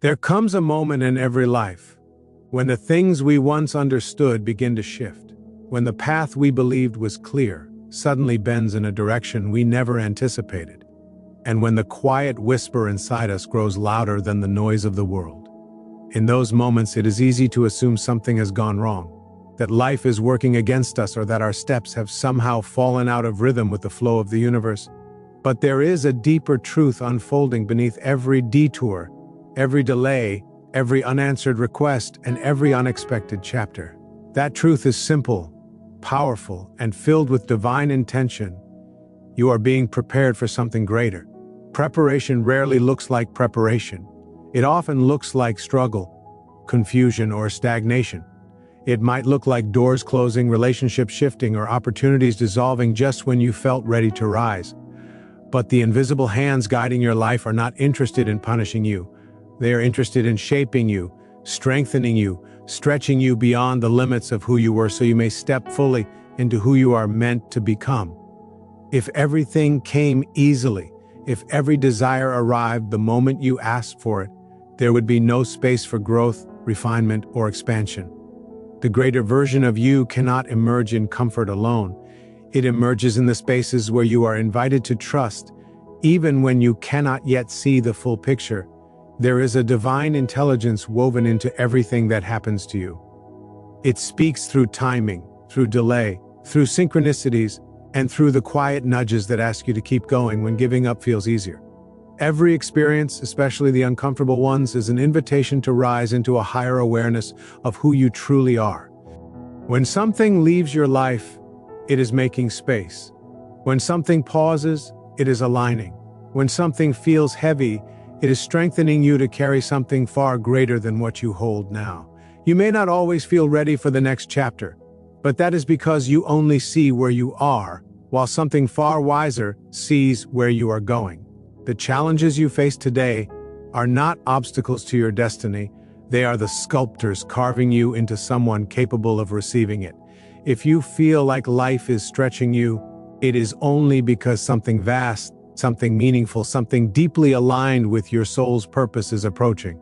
There comes a moment in every life when the things we once understood begin to shift, when the path we believed was clear suddenly bends in a direction we never anticipated, and when the quiet whisper inside us grows louder than the noise of the world. In those moments, it is easy to assume something has gone wrong, that life is working against us, or that our steps have somehow fallen out of rhythm with the flow of the universe. But there is a deeper truth unfolding beneath every detour, every delay, every unanswered request, and every unexpected chapter. That truth is simple, powerful, and filled with divine intention. You are being prepared for something greater. Preparation rarely looks like preparation. It often looks like struggle, confusion, or stagnation. It might look like doors closing, relationships shifting, or opportunities dissolving just when you felt ready to rise. But the invisible hands guiding your life are not interested in punishing you. They are interested in shaping you, strengthening you, stretching you beyond the limits of who you were so you may step fully into who you are meant to become. If everything came easily, if every desire arrived the moment you asked for it, there would be no space for growth, refinement, or expansion. The greater version of you cannot emerge in comfort alone. It emerges in the spaces where you are invited to trust, even when you cannot yet see the full picture. There is a divine intelligence woven into everything that happens to you. It speaks through timing, through delay, through synchronicities, and through the quiet nudges that ask you to keep going when giving up feels easier. Every experience, especially the uncomfortable ones, is an invitation to rise into a higher awareness of who you truly are. When something leaves your life, it is making space. When something pauses, it is aligning. When something feels heavy, it is strengthening you to carry something far greater than what you hold now. You may not always feel ready for the next chapter, but that is because you only see where you are, while something far wiser sees where you are going. The challenges you face today are not obstacles to your destiny. They are the sculptors carving you into someone capable of receiving it. If you feel like life is stretching you, it is only because something vast, something meaningful, something deeply aligned with your soul's purpose is approaching,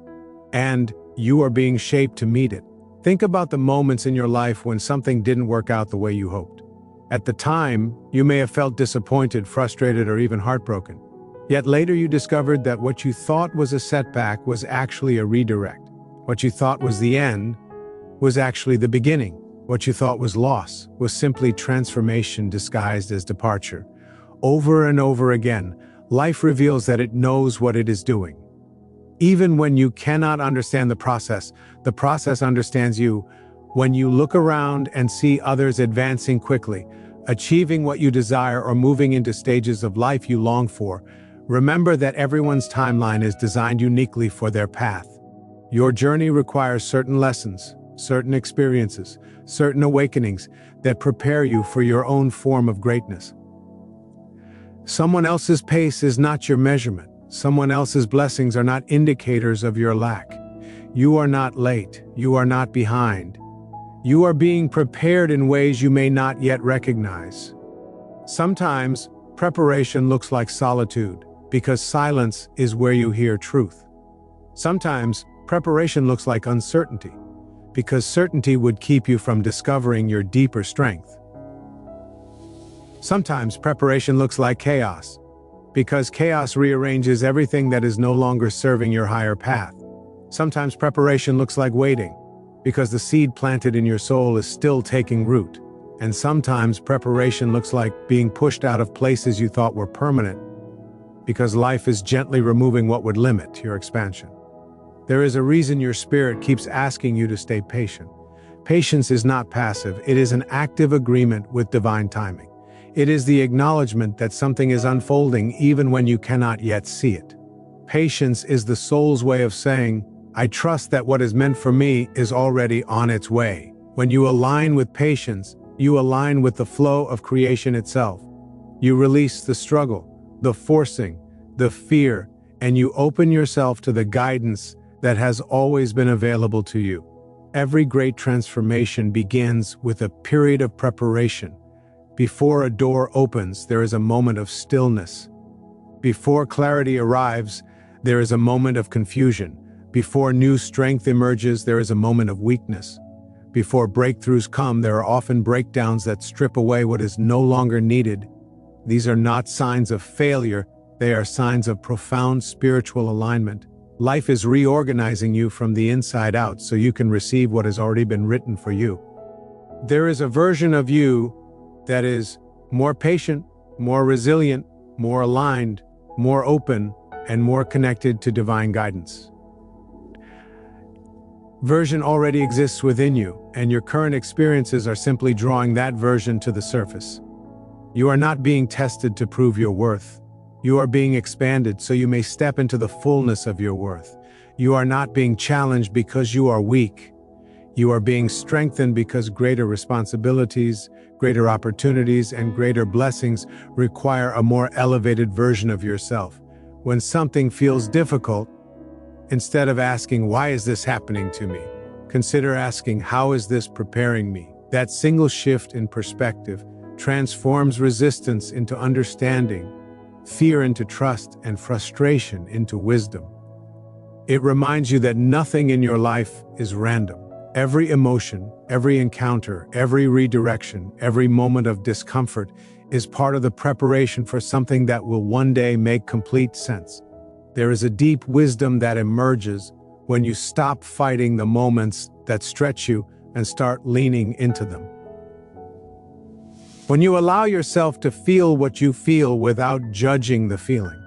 and you are being shaped to meet it. Think about the moments in your life when something didn't work out the way you hoped. At the time, you may have felt disappointed, frustrated, or even heartbroken. Yet later you discovered that what you thought was a setback was actually a redirect. What you thought was the end was actually the beginning. What you thought was loss was simply transformation disguised as departure. Over and over again, life reveals that it knows what it is doing. Even when you cannot understand the process understands you. When you look around and see others advancing quickly, achieving what you desire, or moving into stages of life you long for, remember that everyone's timeline is designed uniquely for their path. Your journey requires certain lessons, certain experiences, certain awakenings that prepare you for your own form of greatness. Someone else's pace is not your measurement. Someone else's blessings are not indicators of your lack. You are not late. You are not behind. You are being prepared in ways you may not yet recognize. Sometimes, preparation looks like solitude, because silence is where you hear truth. Sometimes, preparation looks like uncertainty, because certainty would keep you from discovering your deeper strength. Sometimes preparation looks like chaos, because chaos rearranges everything that is no longer serving your higher path. Sometimes preparation looks like waiting, because the seed planted in your soul is still taking root. And sometimes preparation looks like being pushed out of places you thought were permanent, because life is gently removing what would limit your expansion. There is a reason your spirit keeps asking you to stay patient. Patience is not passive, it is an active agreement with divine timing. It is the acknowledgement that something is unfolding even when you cannot yet see it. Patience is the soul's way of saying, I trust that what is meant for me is already on its way. When you align with patience, you align with the flow of creation itself. You release the struggle, the forcing, the fear, and you open yourself to the guidance that has always been available to you. Every great transformation begins with a period of preparation. Before a door opens, there is a moment of stillness. Before clarity arrives, there is a moment of confusion. Before new strength emerges, there is a moment of weakness. Before breakthroughs come, there are often breakdowns that strip away what is no longer needed. These are not signs of failure, they are signs of profound spiritual alignment. Life is reorganizing you from the inside out so you can receive what has already been written for you. There is a version of you that is more patient, more resilient, more aligned, more open, and more connected to divine guidance. Version already exists within you, and your current experiences are simply drawing that version to the surface. You are not being tested to prove your worth. You are being expanded so you may step into the fullness of your worth. You are not being challenged because you are weak. You are being strengthened because greater responsibilities, greater opportunities, and greater blessings require a more elevated version of yourself. When something feels difficult, instead of asking, "Why is this happening to me?" consider asking, "How is this preparing me?" That single shift in perspective transforms resistance into understanding, fear into trust, and frustration into wisdom. It reminds you that nothing in your life is random. Every emotion, every encounter, every redirection, every moment of discomfort is part of the preparation for something that will one day make complete sense. There is a deep wisdom that emerges when you stop fighting the moments that stretch you and start leaning into them. When you allow yourself to feel what you feel without judging the feeling.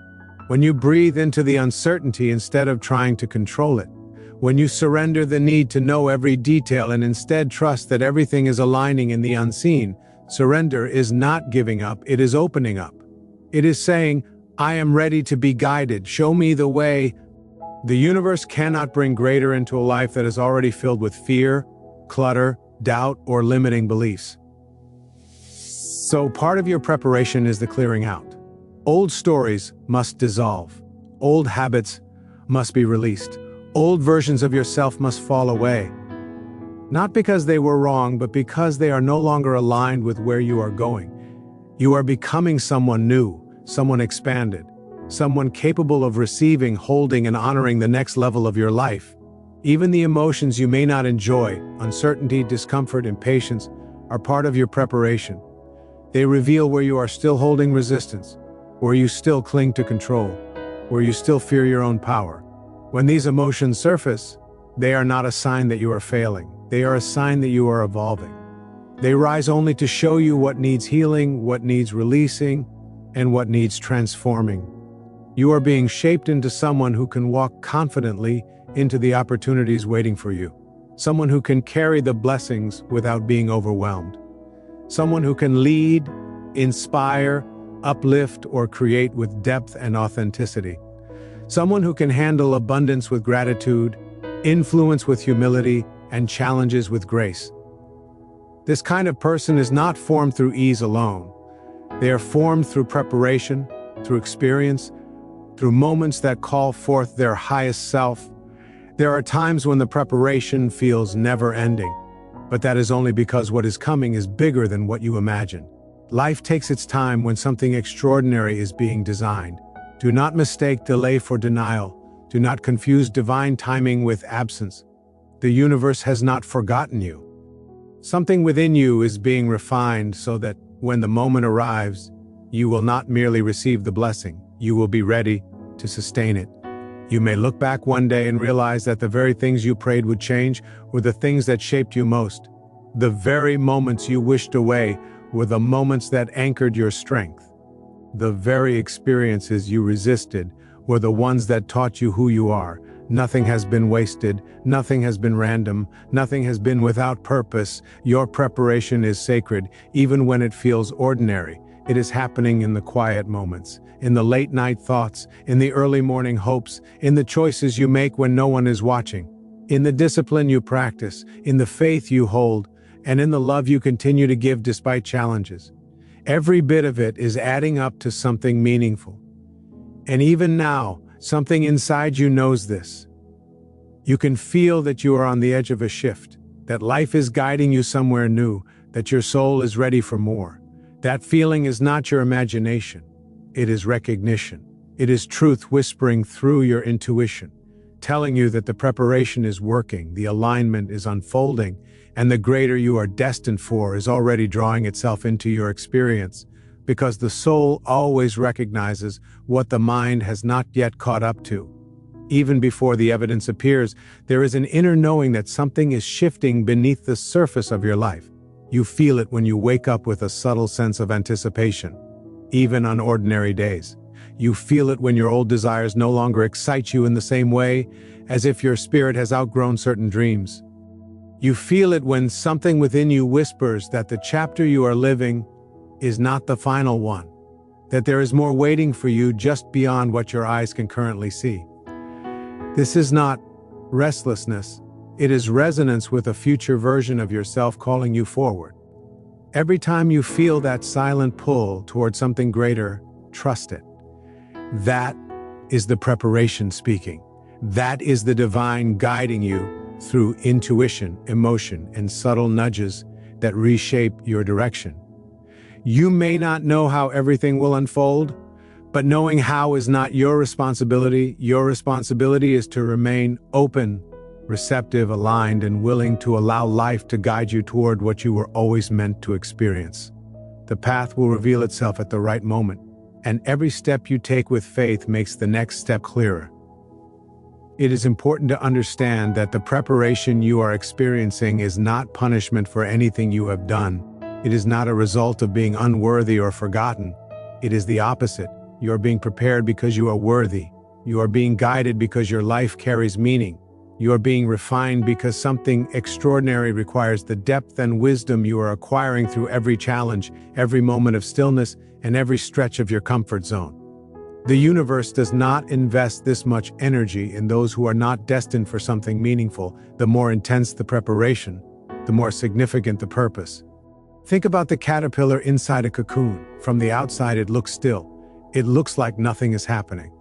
When you breathe into the uncertainty instead of trying to control it. When you surrender the need to know every detail and instead trust that everything is aligning in the unseen. Surrender is not giving up, it is opening up. It is saying, "I am ready to be guided, show me the way." The universe cannot bring greater into a life that is already filled with fear, clutter, doubt, or limiting beliefs. So part of your preparation is the clearing out. Old stories must dissolve. Old habits must be released. Old versions of yourself must fall away. Not because they were wrong, but because they are no longer aligned with where you are going. You are becoming someone new, someone expanded, someone capable of receiving, holding, and honoring the next level of your life. Even the emotions you may not enjoy, uncertainty, discomfort, impatience, are part of your preparation. They reveal where you are still holding resistance, where you still cling to control, where you still fear your own power. When these emotions surface, they are not a sign that you are failing. They are a sign that you are evolving. They rise only to show you what needs healing, what needs releasing, and what needs transforming. You are being shaped into someone who can walk confidently into the opportunities waiting for you. Someone who can carry the blessings without being overwhelmed. Someone who can lead, inspire, uplift, or create with depth and authenticity. Someone who can handle abundance with gratitude, influence with humility, and challenges with grace. This kind of person is not formed through ease alone. They are formed through preparation, through experience, through moments that call forth their highest self. There are times when the preparation feels never-ending, but that is only because what is coming is bigger than what you imagine. Life takes its time when something extraordinary is being designed. Do not mistake delay for denial. Do not confuse divine timing with absence. The universe has not forgotten you. Something within you is being refined so that when the moment arrives, you will not merely receive the blessing, you will be ready to sustain it. You may look back one day and realize that the very things you prayed would change were the things that shaped you most. The very moments you wished away were the moments that anchored your strength. The very experiences you resisted were the ones that taught you who you are. Nothing has been wasted, nothing has been random, nothing has been without purpose. Your preparation is sacred, even when it feels ordinary. It is happening in the quiet moments, in the late night thoughts, in the early morning hopes, in the choices you make when no one is watching, in the discipline you practice, in the faith you hold, and in the love you continue to give despite challenges. Every bit of it is adding up to something meaningful. And even now, something inside you knows this. You can feel that you are on the edge of a shift, that life is guiding you somewhere new, that your soul is ready for more. That feeling is not your imagination. It is recognition. It is truth whispering through your intuition, telling you that the preparation is working, the alignment is unfolding, and the greater you are destined for is already drawing itself into your experience, because the soul always recognizes what the mind has not yet caught up to. Even before the evidence appears, there is an inner knowing that something is shifting beneath the surface of your life. You feel it when you wake up with a subtle sense of anticipation, even on ordinary days. You feel it when your old desires no longer excite you in the same way, as if your spirit has outgrown certain dreams. You feel it when something within you whispers that the chapter you are living is not the final one, that there is more waiting for you just beyond what your eyes can currently see. This is not restlessness, it is resonance with a future version of yourself calling you forward. Every time you feel that silent pull toward something greater, trust it. That is the preparation speaking. That is the divine guiding you through intuition, emotion, and subtle nudges that reshape your direction. You may not know how everything will unfold, but knowing how is not your responsibility. Your responsibility is to remain open, receptive, aligned, and willing to allow life to guide you toward what you were always meant to experience. The path will reveal itself at the right moment, and every step you take with faith makes the next step clearer. It is important to understand that the preparation you are experiencing is not punishment for anything you have done. It is not a result of being unworthy or forgotten. It is the opposite. You are being prepared because you are worthy. You are being guided because your life carries meaning. You are being refined because something extraordinary requires the depth and wisdom you are acquiring through every challenge, every moment of stillness, and every stretch of your comfort zone. The universe does not invest this much energy in those who are not destined for something meaningful. The more intense the preparation, the more significant the purpose. Think about the caterpillar inside a cocoon. From the outside, it looks still. It looks like nothing is happening.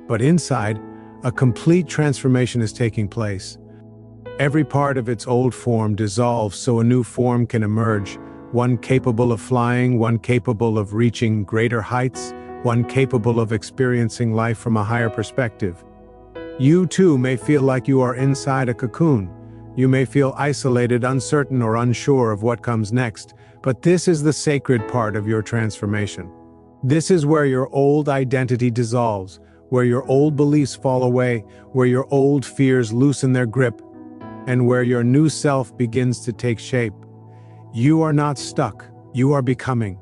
But inside, a complete transformation is taking place. Every part of its old form dissolves so a new form can emerge, one capable of flying, one capable of reaching greater heights, one capable of experiencing life from a higher perspective. You too may feel like you are inside a cocoon. You may feel isolated, uncertain, or unsure of what comes next, but this is the sacred part of your transformation. This is where your old identity dissolves, where your old beliefs fall away, where your old fears loosen their grip, and where your new self begins to take shape. You are not stuck, you are becoming.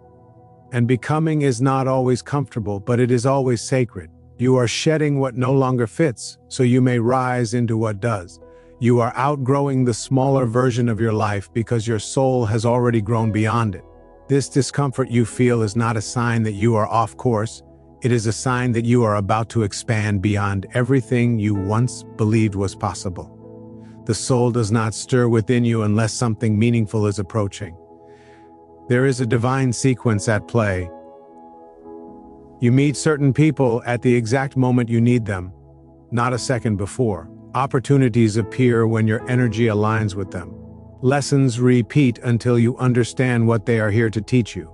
And becoming is not always comfortable, but it is always sacred. You are shedding what no longer fits, so you may rise into what does. You are outgrowing the smaller version of your life because your soul has already grown beyond it. This discomfort you feel is not a sign that you are off course. It is a sign that you are about to expand beyond everything you once believed was possible. The soul does not stir within you unless something meaningful is approaching. There is a divine sequence at play. You meet certain people at the exact moment you need them, not a second before. Opportunities appear when your energy aligns with them. Lessons repeat until you understand what they are here to teach you.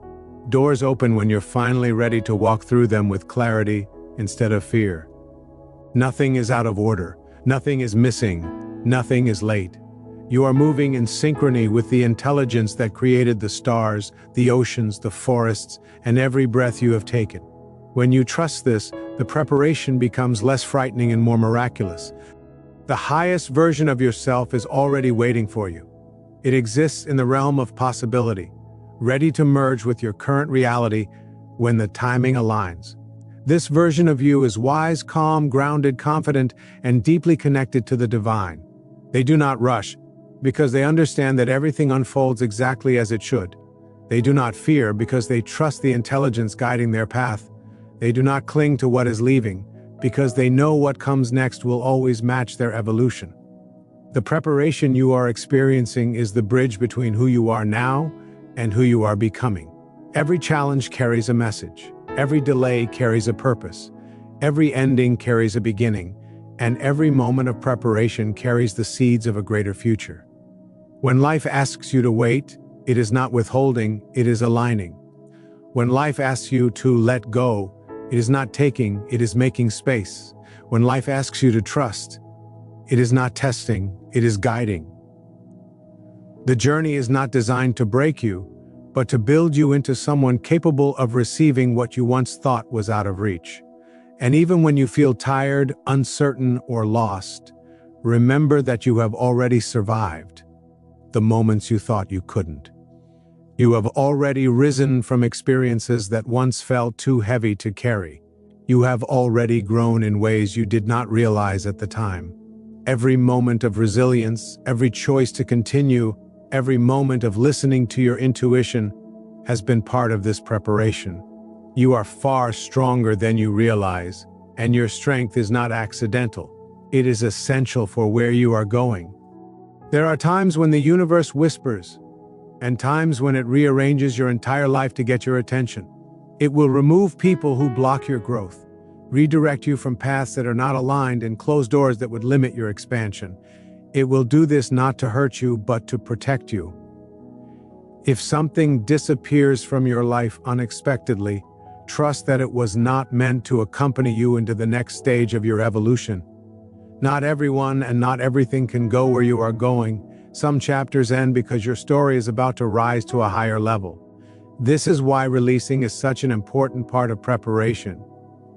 Doors open when you're finally ready to walk through them with clarity instead of fear. Nothing is out of order. Nothing is missing. Nothing is late. You are moving in synchrony with the intelligence that created the stars, the oceans, the forests, and every breath you have taken. When you trust this, the preparation becomes less frightening and more miraculous. The highest version of yourself is already waiting for you. It exists in the realm of possibility, ready to merge with your current reality when the timing aligns. This version of you is wise, calm, grounded, confident, and deeply connected to the divine. They do not rush, because they understand that everything unfolds exactly as it should. They do not fear because they trust the intelligence guiding their path. They do not cling to what is leaving, because they know what comes next will always match their evolution. The preparation you are experiencing is the bridge between who you are now and who you are becoming. Every challenge carries a message. Every delay carries a purpose. Every ending carries a beginning. And every moment of preparation carries the seeds of a greater future. When life asks you to wait, it is not withholding, it is aligning. When life asks you to let go, it is not taking, it is making space. When life asks you to trust, It is not testing, it is guiding. The journey is not designed to break you, but to build you into someone capable of receiving what you once thought was out of reach. And even when you feel tired, uncertain, or lost, remember that you have already survived the moments you thought you couldn't. You have already risen from experiences that once felt too heavy to carry. You have already grown in ways you did not realize at the time. Every moment of resilience, every choice to continue, every moment of listening to your intuition has been part of this preparation. You are far stronger than you realize, and your strength is not accidental. It is essential for where you are going. There are times when the universe whispers, and times when it rearranges your entire life to get your attention. It will remove people who block your growth, redirect you from paths that are not aligned, and close doors that would limit your expansion. It will do this not to hurt you, but to protect you. If something disappears from your life unexpectedly, trust that it was not meant to accompany you into the next stage of your evolution. Not everyone and not everything can go where you are going. Some chapters end because your story is about to rise to a higher level. This is why releasing is such an important part of preparation.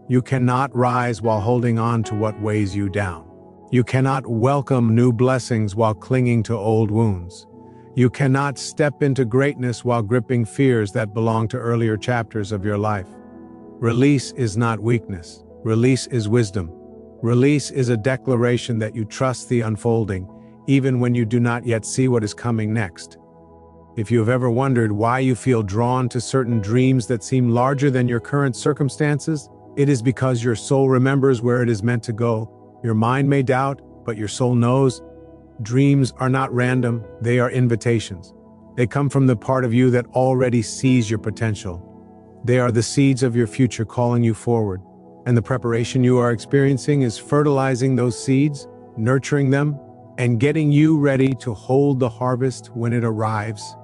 You cannot rise while holding on to what weighs you down. You cannot welcome new blessings while clinging to old wounds. You cannot step into greatness while gripping fears that belong to earlier chapters of your life. Release is not weakness. Release is wisdom. Release is a declaration that you trust the unfolding, even when you do not yet see what is coming next. If you have ever wondered why you feel drawn to certain dreams that seem larger than your current circumstances, it is because your soul remembers where it is meant to go. Your mind may doubt, but your soul knows. Dreams are not random, they are invitations. They come from the part of you that already sees your potential. They are the seeds of your future calling you forward. And the preparation you are experiencing is fertilizing those seeds, nurturing them, and getting you ready to hold the harvest when it arrives.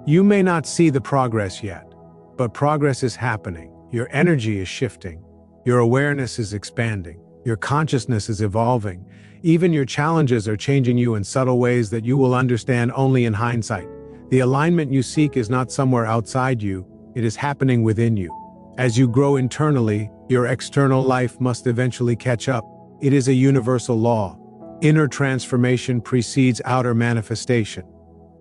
You may not see the progress yet, but progress is happening. Your energy is shifting. Your awareness is expanding. Your consciousness is evolving. Even your challenges are changing you in subtle ways that you will understand only in hindsight. The alignment you seek is not somewhere outside you, it is happening within you. As you grow internally, your external life must eventually catch up. It is a universal law. Inner transformation precedes outer manifestation.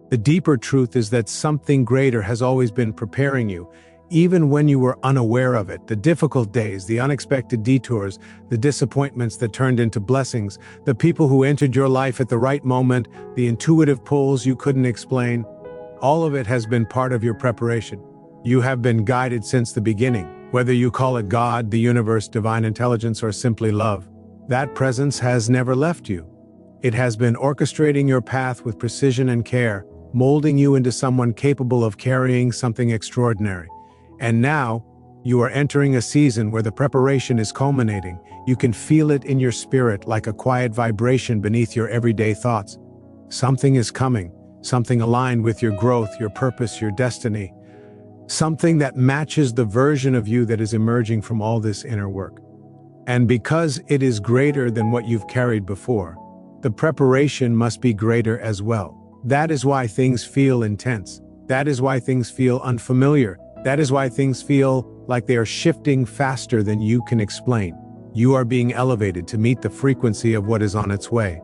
The deeper truth is that something greater has always been preparing you, even when you were unaware of it. The difficult days, the unexpected detours, the disappointments that turned into blessings, the people who entered your life at the right moment, the intuitive pulls you couldn't explain, all of it has been part of your preparation. You have been guided since the beginning, whether you call it God, the universe, divine intelligence, or simply love. That presence has never left you. It has been orchestrating your path with precision and care, molding you into someone capable of carrying something extraordinary. And now, you are entering a season where the preparation is culminating. You can feel it in your spirit like a quiet vibration beneath your everyday thoughts. Something is coming, something aligned with your growth, your purpose, your destiny. Something that matches the version of you that is emerging from all this inner work. And because it is greater than what you've carried before, the preparation must be greater as well. That is why things feel intense. That is why things feel unfamiliar. That is why things feel like they are shifting faster than you can explain. You are being elevated to meet the frequency of what is on its way.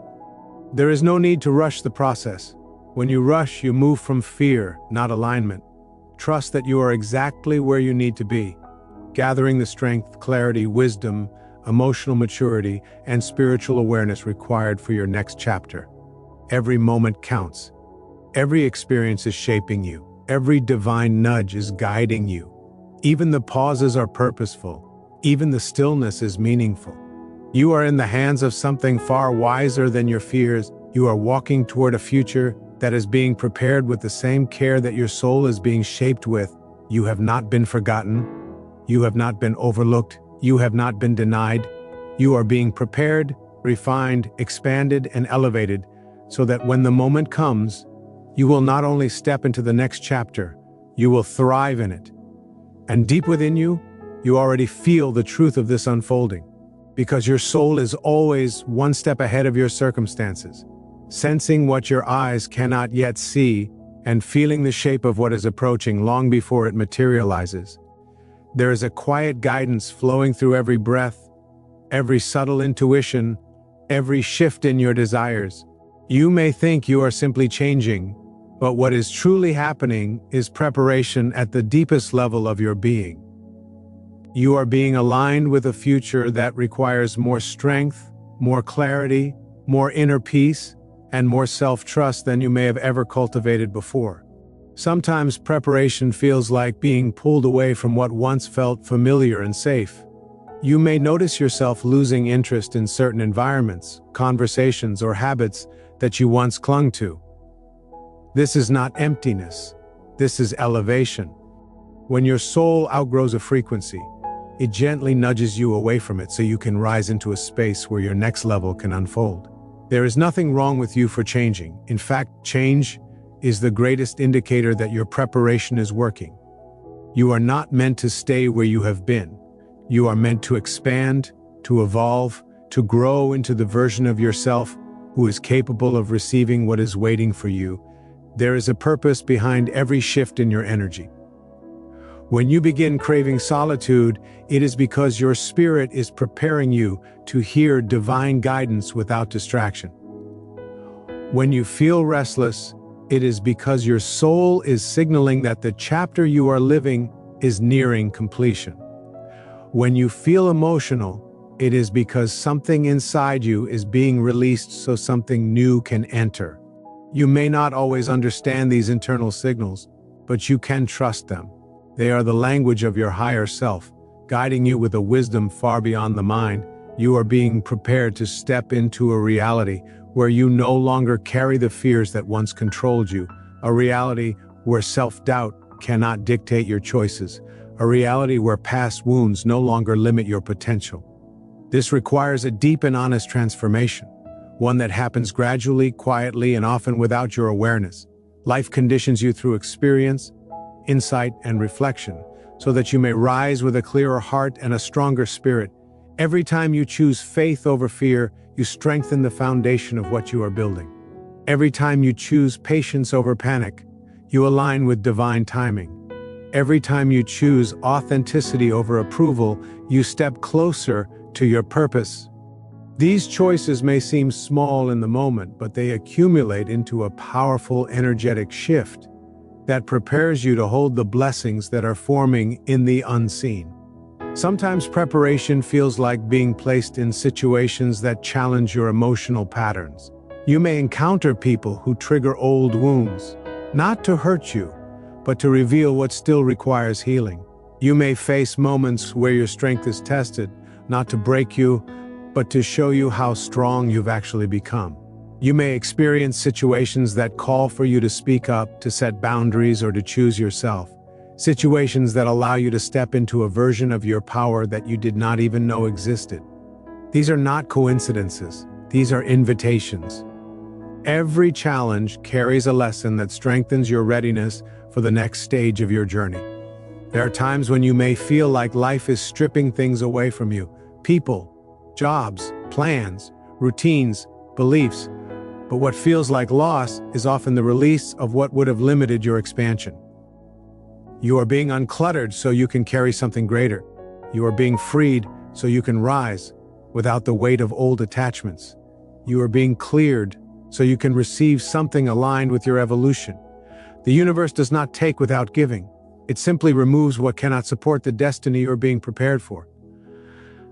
There is no need to rush the process. When you rush, you move from fear, not alignment. Trust that you are exactly where you need to be, gathering the strength, clarity, wisdom, emotional maturity, and spiritual awareness required for your next chapter. Every moment counts. Every experience is shaping you. Every divine nudge is guiding you. Even the pauses are purposeful. Even the stillness is meaningful. You are in the hands of something far wiser than your fears. You are walking toward a future that is being prepared with the same care that your soul is being shaped with. You have not been forgotten. You have not been overlooked. You have not been denied. You are being prepared, refined, expanded, and elevated so that when the moment comes, you will not only step into the next chapter, you will thrive in it. And deep within you, you already feel the truth of this unfolding. because your soul is always one step ahead of your circumstances, sensing what your eyes cannot yet see and feeling the shape of what is approaching long before it materializes. There is a quiet guidance flowing through every breath, every subtle intuition, every shift in your desires. You may think you are simply changing, but what is truly happening is preparation at the deepest level of your being. You are being aligned with a future that requires more strength, more clarity, more inner peace, and more self-trust than you may have ever cultivated before. Sometimes preparation feels like being pulled away from what once felt familiar and safe. You may notice yourself losing interest in certain environments, conversations, or habits that you once clung to. This is not emptiness. This is elevation. When your soul outgrows a frequency, it gently nudges you away from it so you can rise into a space where your next level can unfold. There is nothing wrong with you for changing. In fact, change is the greatest indicator that your preparation is working. You are not meant to stay where you have been. You are meant to expand, to evolve, to grow into the version of yourself who is capable of receiving what is waiting for you. There is a purpose behind every shift in your energy. When you begin craving solitude, it is because your spirit is preparing you to hear divine guidance without distraction. When you feel restless, it is because your soul is signaling that the chapter you are living is nearing completion. When you feel emotional, it is because something inside you is being released so something new can enter. You may not always understand these internal signals, but you can trust them. They are the language of your higher self, guiding you with a wisdom far beyond the mind. You are being prepared to step into a reality where you no longer carry the fears that once controlled you, a reality where self-doubt cannot dictate your choices, a reality where past wounds no longer limit your potential. This requires a deep and honest transformation, one that happens gradually, quietly, and often without your awareness. Life conditions you through experience, insight, and reflection, so that you may rise with a clearer heart and a stronger spirit. Every time you choose faith over fear, you strengthen the foundation of what you are building. Every time you choose patience over panic, you align with divine timing. Every time you choose authenticity over approval, you step closer to your purpose. These choices may seem small in the moment, but they accumulate into a powerful, energetic shift that prepares you to hold the blessings that are forming in the unseen. Sometimes preparation feels like being placed in situations that challenge your emotional patterns. You may encounter people who trigger old wounds, not to hurt you, but to reveal what still requires healing. You may face moments where your strength is tested, not to break you, but to show you how strong you've actually become. You may experience situations that call for you to speak up, to set boundaries, or to choose yourself. Situations that allow you to step into a version of your power that you did not even know existed. These are not coincidences. These are invitations. Every challenge carries a lesson that strengthens your readiness for the next stage of your journey. There are times when you may feel like life is stripping things away from you. People, jobs, plans, routines, beliefs. But what feels like loss is often the release of what would have limited your expansion. You are being uncluttered so you can carry something greater. You are being freed so you can rise without the weight of old attachments. You are being cleared so you can receive something aligned with your evolution. The universe does not take without giving. It simply removes what cannot support the destiny you are being prepared for.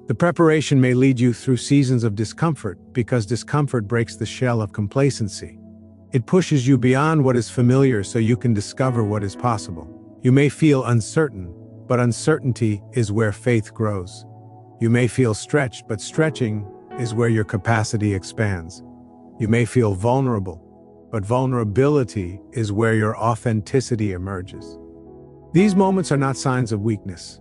The preparation may lead you through seasons of discomfort because discomfort breaks the shell of complacency. It pushes you beyond what is familiar so you can discover what is possible. You may feel uncertain, but uncertainty is where faith grows. You may feel stretched, but stretching is where your capacity expands. You may feel vulnerable, but vulnerability is where your authenticity emerges. These moments are not signs of weakness.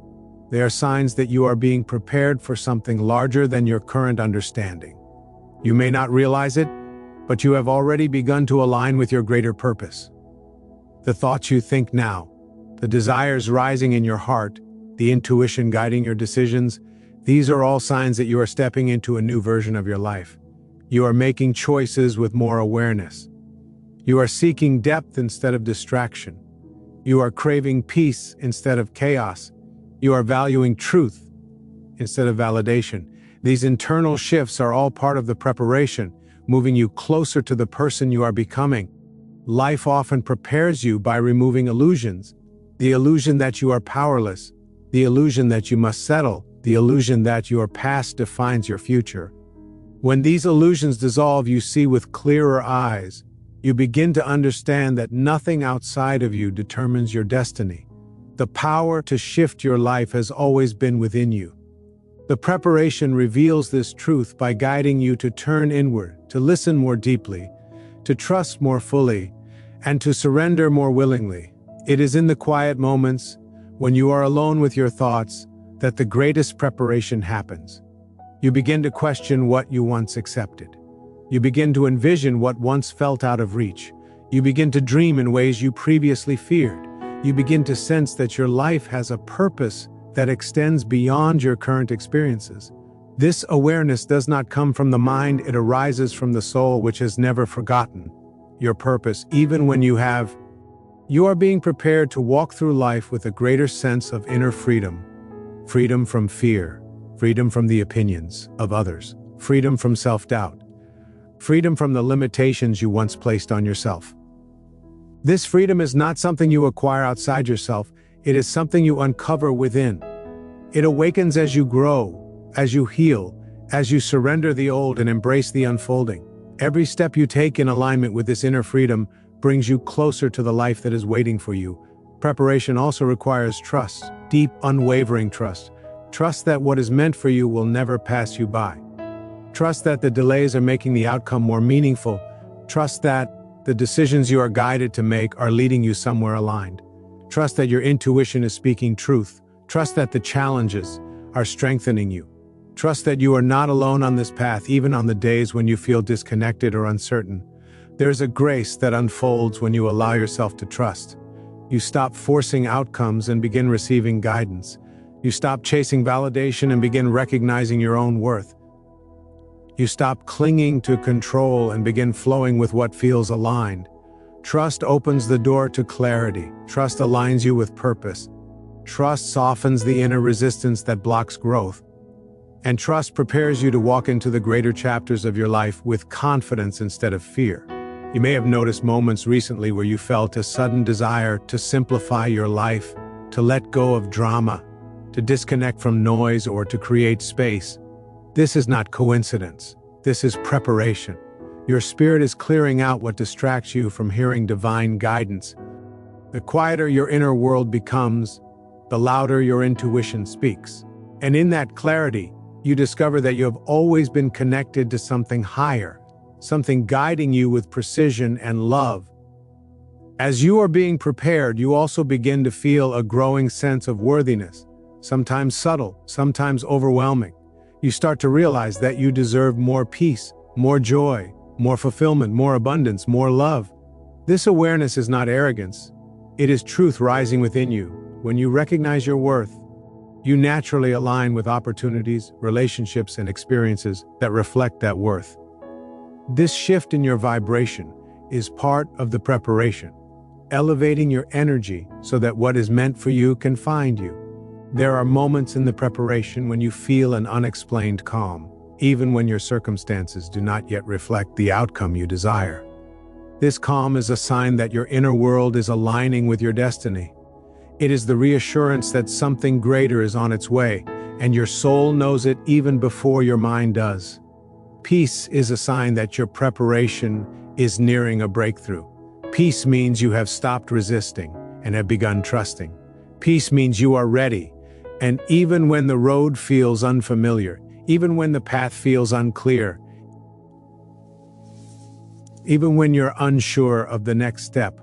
They are signs that you are being prepared for something larger than your current understanding. You may not realize it, but you have already begun to align with your greater purpose. The thoughts you think now, the desires rising in your heart, the intuition guiding your decisions, These are all signs that you are stepping into a new version of your life. You are making choices with more awareness. You are seeking depth instead of distraction. You are craving peace instead of chaos. You are valuing truth instead of validation. These internal shifts are all part of the preparation, moving you closer to the person you are becoming. Life often prepares you by removing illusions. The illusion that you are powerless, the illusion that you must settle, the illusion that your past defines your future. When these illusions dissolve, you see with clearer eyes. You begin to understand that nothing outside of you determines your destiny. The power to shift your life has always been within you. The preparation reveals this truth by guiding you to turn inward, to listen more deeply, to trust more fully, and to surrender more willingly. It is in the quiet moments, when you are alone with your thoughts, that the greatest preparation happens. You begin to question what you once accepted. You begin to envision what once felt out of reach. You begin to dream in ways you previously feared. You begin to sense that your life has a purpose that extends beyond your current experiences. This awareness does not come from the mind, it arises from the soul, which has never forgotten your purpose, even when you have. You are being prepared to walk through life with a greater sense of inner freedom. Freedom from fear, freedom from the opinions of others, freedom from self-doubt, freedom from the limitations you once placed on yourself. This freedom is not something you acquire outside yourself, it is something you uncover within. It awakens as you grow, as you heal, as you surrender the old and embrace the unfolding. Every step you take in alignment with this inner freedom brings you closer to the life that is waiting for you. Preparation also requires trust, deep, unwavering trust. Trust that what is meant for you will never pass you by. Trust that the delays are making the outcome more meaningful. Trust that the decisions you are guided to make are leading you somewhere aligned. Trust that your intuition is speaking truth. Trust that the challenges are strengthening you. Trust that you are not alone on this path, even on the days when you feel disconnected or uncertain. There is a grace that unfolds when you allow yourself to trust. You stop forcing outcomes and begin receiving guidance. You stop chasing validation and begin recognizing your own worth. You stop clinging to control and begin flowing with what feels aligned. Trust opens the door to clarity. Trust aligns you with purpose. Trust softens the inner resistance that blocks growth. And trust prepares you to walk into the greater chapters of your life with confidence instead of fear. You may have noticed moments recently where you felt a sudden desire to simplify your life, to let go of drama, to disconnect from noise, or to create space. This is not coincidence. This is preparation. Your spirit is clearing out what distracts you from hearing divine guidance. The quieter your inner world becomes, the louder your intuition speaks. And in that clarity, you discover that you have always been connected to something higher, something guiding you with precision and love. As you are being prepared, you also begin to feel a growing sense of worthiness, sometimes subtle, sometimes overwhelming. You start to realize that you deserve more peace, more joy, more fulfillment, more abundance, more love. This awareness is not arrogance. It is truth rising within you. When you recognize your worth, you naturally align with opportunities, relationships, and experiences that reflect that worth. This shift in your vibration is part of the preparation, elevating your energy so that what is meant for you can find you. There are moments in the preparation when you feel an unexplained calm, even when your circumstances do not yet reflect the outcome you desire. This calm is a sign that your inner world is aligning with your destiny. It is the reassurance that something greater is on its way, and your soul knows it even before your mind does. Peace is a sign that your preparation is nearing a breakthrough. Peace means you have stopped resisting and have begun trusting. Peace means you are ready, and even when the road feels unfamiliar, even when the path feels unclear, even when you're unsure of the next step,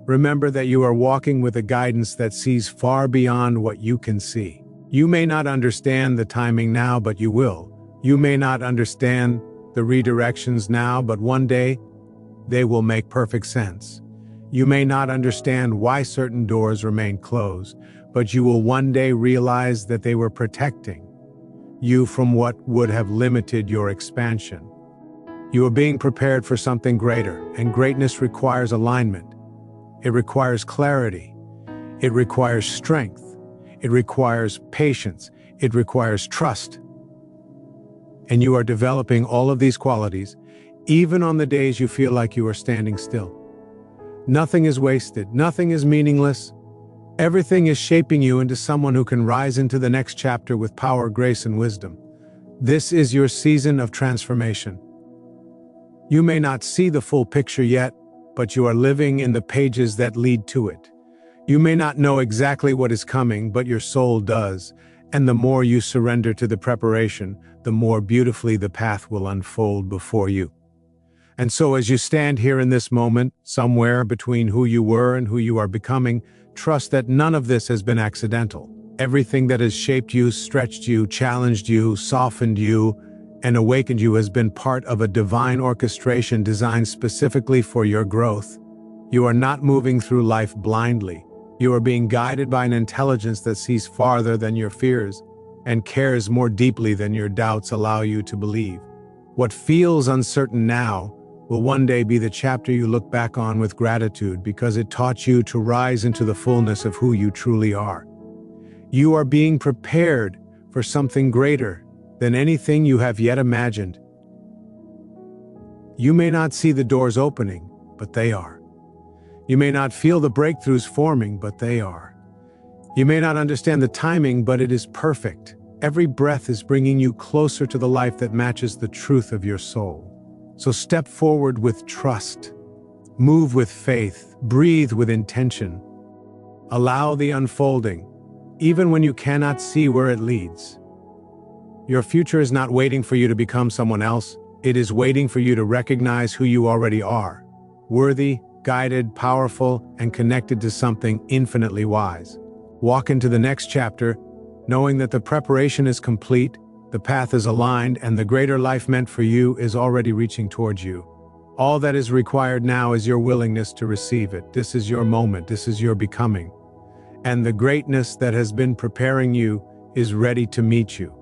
remember that you are walking with a guidance that sees far beyond what you can see. You may not understand the timing now, but you will. You may not understand the redirections now, but one day they will make perfect sense. You may not understand why certain doors remain closed, but you will one day realize that they were protecting you from what would have limited your expansion. You are being prepared for something greater, and greatness requires alignment. It requires clarity. It requires strength. It requires patience. It requires trust. And you are developing all of these qualities, even on the days you feel like you are standing still. Nothing is wasted. Nothing is meaningless. Everything is shaping you into someone who can rise into the next chapter with power, grace, and wisdom. This is your season of transformation. You may not see the full picture yet, but you are living in the pages that lead to it. You may not know exactly what is coming, but your soul does, and the more you surrender to the preparation, the more beautifully the path will unfold before you. And so as you stand here in this moment, somewhere between who you were and who you are becoming, trust that none of this has been accidental. Everything that has shaped you, stretched you, challenged you, softened you, and awakened you has been part of a divine orchestration designed specifically for your growth. You are not moving through life blindly. You are being guided by an intelligence that sees farther than your fears and cares more deeply than your doubts allow you to believe. What feels uncertain now will one day be the chapter you look back on with gratitude because it taught you to rise into the fullness of who you truly are. You are being prepared for something greater than anything you have yet imagined. You may not see the doors opening, but they are. You may not feel the breakthroughs forming, but they are. You may not understand the timing, but it is perfect. Every breath is bringing you closer to the life that matches the truth of your soul. So step forward with trust. Move with faith. Breathe with intention. Allow the unfolding, even when you cannot see where it leads. Your future is not waiting for you to become someone else. It is waiting for you to recognize who you already are. Worthy, guided, powerful, and connected to something infinitely wise. Walk into the next chapter, knowing that the preparation is complete, the path is aligned, and the greater life meant for you is already reaching towards you. All that is required now is your willingness to receive it. This is your moment. This is your becoming. And the greatness that has been preparing you is ready to meet you.